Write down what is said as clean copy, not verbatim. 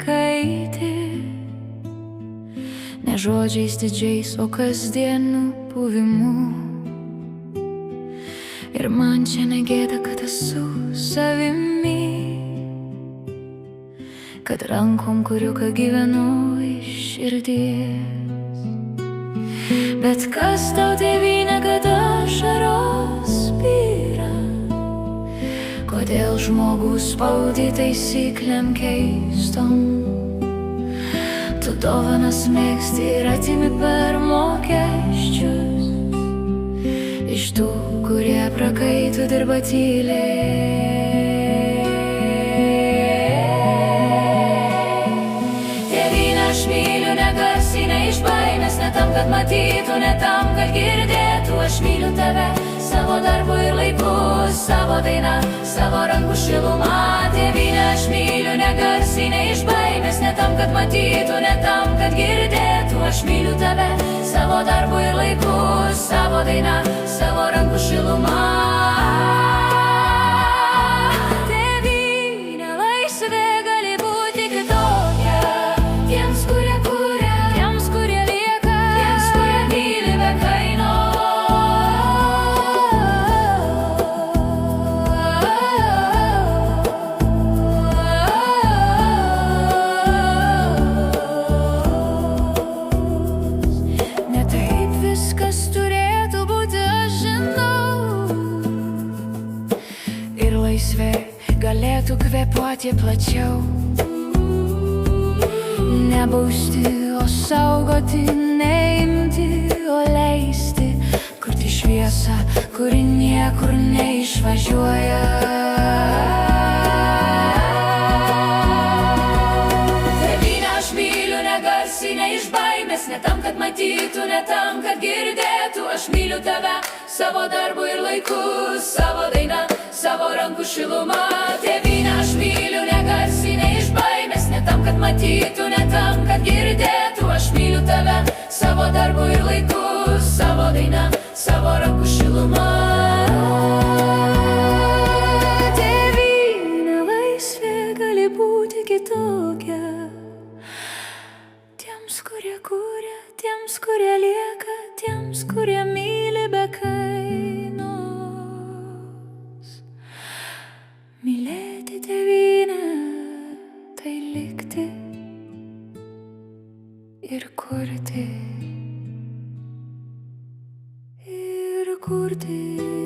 mergaitė, ne žodžiais didžiais, o kasdieniu buvimu. Ir man čia negėda, kad esu savimi, kad rankom kuriuką gyvenu iš širdies. Bet kas tau, tėvynė, kad ašaros byra? Kodėl žmogų spaudi taisyklėm keistom? Tu dovanas mėgsti ir atimi per mokesčius iš tų, kurie prakaitų dirba tyliai. Tėvynę aš myliu negarsiai, ne iš baimės, ne tam, kad matytų, ne tam, kad girdėtų. Aš myliu tave, savo darbu ir laiku, savo dainą, savo rankų šilumą. Tėvynę aš myliu negarsiai, ne iš baimės, ne tam, kad matytų, ne tam, kad girdėtų. Aš myliu tave, savo darbu ir laiku, savo dainą, savo rankų šilumą. Tėvynė, laisvė gali būti kitokia tiems, kurie kuria, tiems, kurie lieka, tiems, kurie myli be kaino. Ne taip viskas turėtų būti, aš žinau, ir laisvė galėtų kvėpuoti plačiau. Nebausti, o saugoti, neimti, o leisti, kurti šviesą, kuri niekur neišvažiuoja. Tėvynę aš myliu negarsiai, ne iš baimės, ne tam, kad matytų, ne tam, kad girdėtų. Aš myliu tave, savo darbu ir laiku, savo dainą, savo rankų šilumą. Tėvynę aš myliu negarsiai, ne iš baimės, ne tam, kad matytų, ne tam, kad girdėtų. Aš myliu tave, savo darbu ir laiku, savo dainą, savo rankų šilumą. Tėvynė, laisvė gali būti kitokia tiems, kurie kuria, tiems, kurie lieka, tiems, kurie myli be kainos. Mylėti tėvynę, tai likti ir kurti, ir kurti.